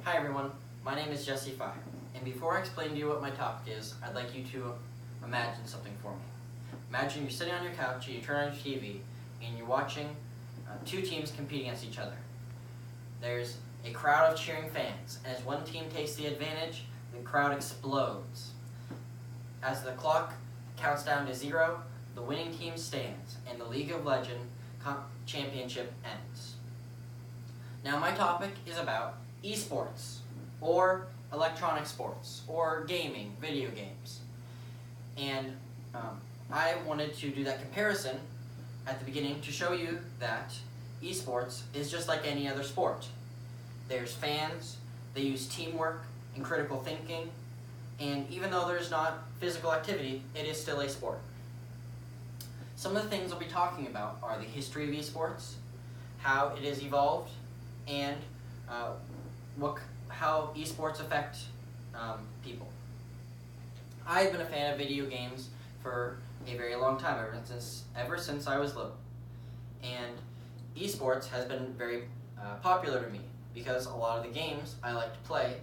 Hi everyone, my name is Jesse Fire, and before I explain to you what my topic is, I'd like you to imagine something for me. Imagine you're sitting on your couch and you turn on your TV and you're watching two teams compete against each other. There's a crowd of cheering fans, and as one team takes the advantage, the crowd explodes. As the clock counts down to 0, the winning team stands, and the League of Legends championship ends. Now my topic is about esports, or electronic sports, or gaming, video games. And I wanted to do that comparison at the beginning to show you that esports is just like any other sport. There's fans, they use teamwork and critical thinking, and even though there's not physical activity, it is still a sport. Some of the things I'll be talking about are the history of esports, how it has evolved, and how esports affect people. I've been a fan of video games for a very long time, ever since I was little. And esports has been very popular to me because a lot of the games I like to play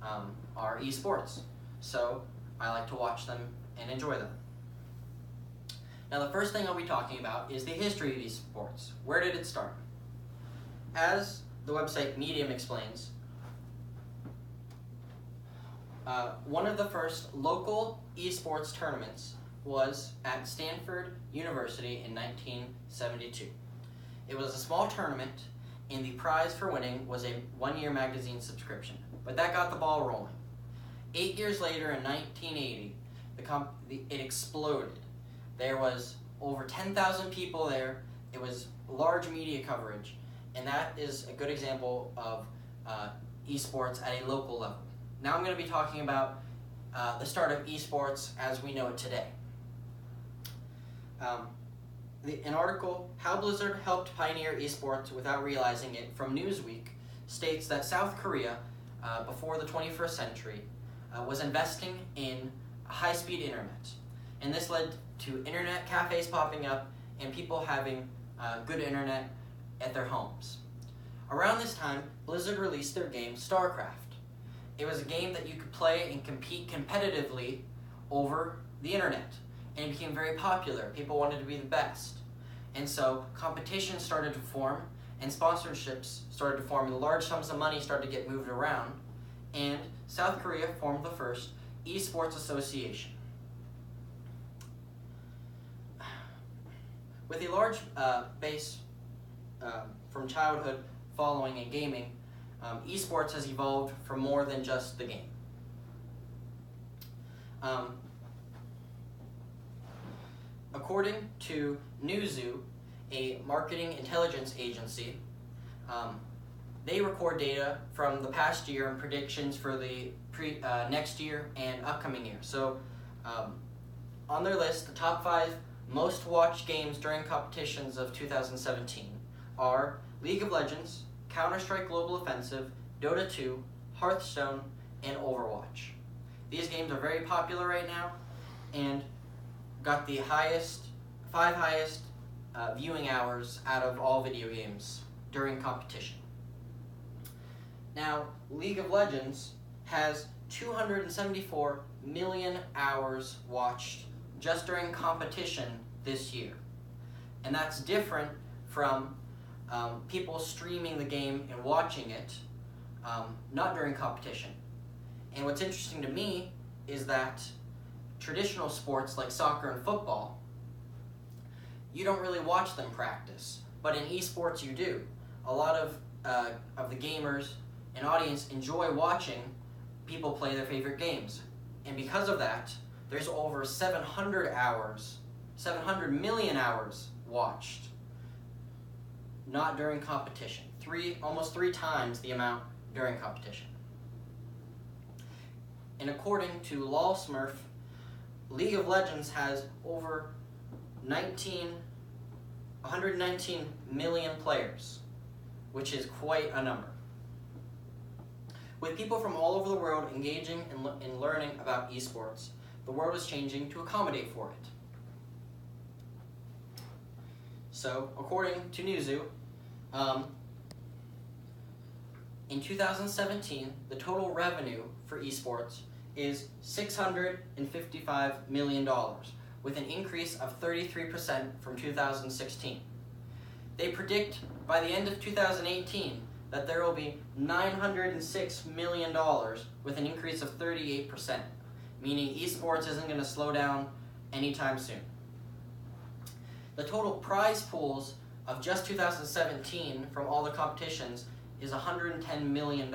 are esports. So I like to watch them and enjoy them. Now the first thing I'll be talking about is the history of esports. Where did it start? As the website Medium explains, one of the first local esports tournaments was at Stanford University in 1972. It was a small tournament, and the prize for winning was a one-year magazine subscription, but that got the ball rolling. 8 years later, in 1980, it exploded. There was over 10,000 people there. It was large media coverage, and that is a good example of esports at a local level. Now I'm going to be talking about the start of esports as we know it today. An article, How Blizzard Helped Pioneer Esports Without Realizing It, from Newsweek, states that South Korea, before the 21st century, was investing in high-speed internet. And this led to internet cafes popping up and people having good internet at their homes. Around this time, Blizzard released their game StarCraft. It was a game that you could play and compete competitively over the internet, and it became very popular. People wanted to be the best. And so competition started to form, and sponsorships started to form, and large sums of money started to get moved around, and South Korea formed the first esports association. With a large base from childhood following in gaming, esports has evolved for more than just the game. According to Newzoo, a marketing intelligence agency, they record data from the past year and predictions for the next year and upcoming year. So on their list, the top 5 most watched games during competitions of 2017 are League of Legends, Counter-Strike Global Offensive, Dota 2, Hearthstone, and Overwatch. These games are very popular right now and got the 5 highest viewing hours out of all video games during competition. Now, League of Legends has 274 million hours watched just during competition this year. And that's different from people streaming the game and watching it, not during competition. And what's interesting to me is that traditional sports like soccer and football, you don't really watch them practice, but in esports you do. A lot of the gamers and audience enjoy watching people play their favorite games, and because of that, there's over 700 million hours watched, not during competition. Almost 3 times the amount during competition. And according to LolSmurf, League of Legends has over 119 million players, which is quite a number. With people from all over the world engaging and learning about esports, the world is changing to accommodate for it. So, according to Newzoo, In 2017, the total revenue for esports is $655 million, with an increase of 33% from 2016. They predict by the end of 2018 that there will be $906 million, with an increase of 38%, meaning esports isn't going to slow down anytime soon. The total prize pools of just 2017 from all the competitions is $110 million,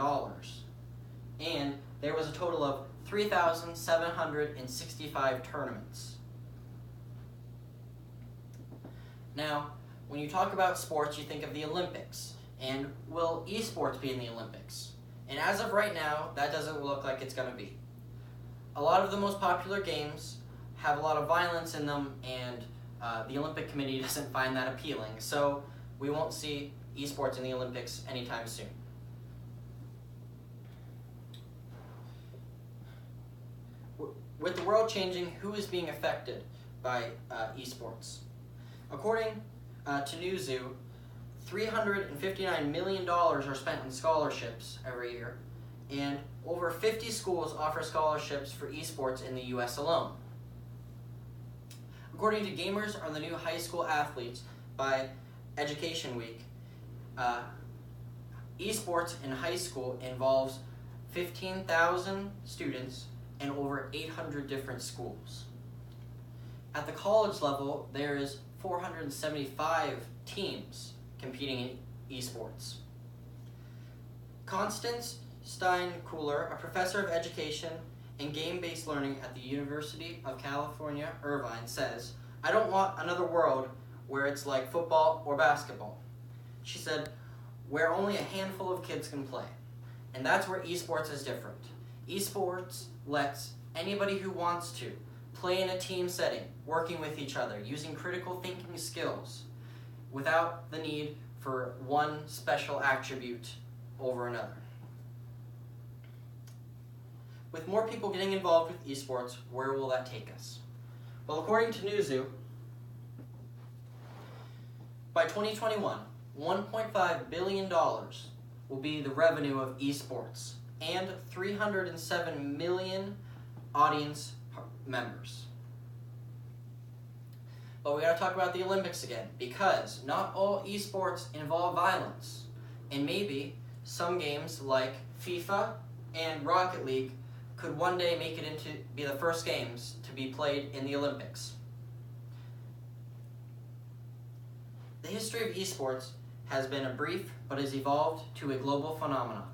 and there was a total of 3,765 tournaments. Now, when you talk about sports, you think of the Olympics, and will esports be in the Olympics? And as of right now, that doesn't look like it's going to be. A lot of the most popular games have a lot of violence in them, and the Olympic Committee doesn't find that appealing, so we won't see esports in the Olympics anytime soon. With the world changing, who is being affected by esports? According to Newzoo, $359 million are spent on scholarships every year, and over 50 schools offer scholarships for esports in the US alone. According to Gamers Are the New High School Athletes by Education Week, esports in high school involves 15,000 students and over 800 different schools. At the college level, there is 475 teams competing in esports. Constance Steinkuhler, a professor of education and game-based learning at the University of California, Irvine, says, "I don't want another world where it's like football or basketball." She said, "Where only a handful of kids can play." And that's where esports is different. Esports lets anybody who wants to play in a team setting, working with each other, using critical thinking skills, without the need for one special attribute over another. With more people getting involved with esports, where will that take us? Well, according to Newzoo, by 2021, $1.5 billion will be the revenue of esports and 307 million audience members. But we gotta talk about the Olympics again, because not all esports involve violence, and maybe some games like FIFA and Rocket League could one day make it into be the first games to be played in the Olympics. The history of esports has been a brief but has evolved to a global phenomenon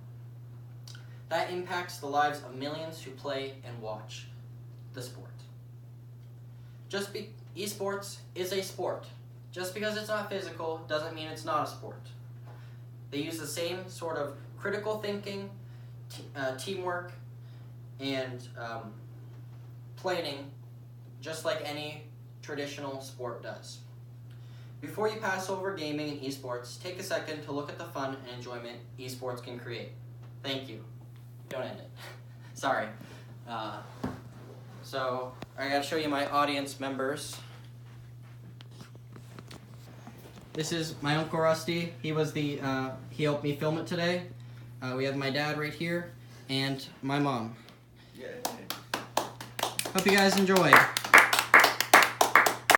that impacts the lives of millions who play and watch the sport. Esports is a sport. Just because it's not physical doesn't mean it's not a sport. They use the same sort of critical thinking, teamwork, and planning, just like any traditional sport does. Before you pass over gaming and esports, take a second to look at the fun and enjoyment esports can create. Thank you. Don't end it. Sorry. So I gotta show you my audience members. This is my Uncle Rusty. He was he helped me film it today. We have my dad right here and my mom. Hope you guys enjoyed.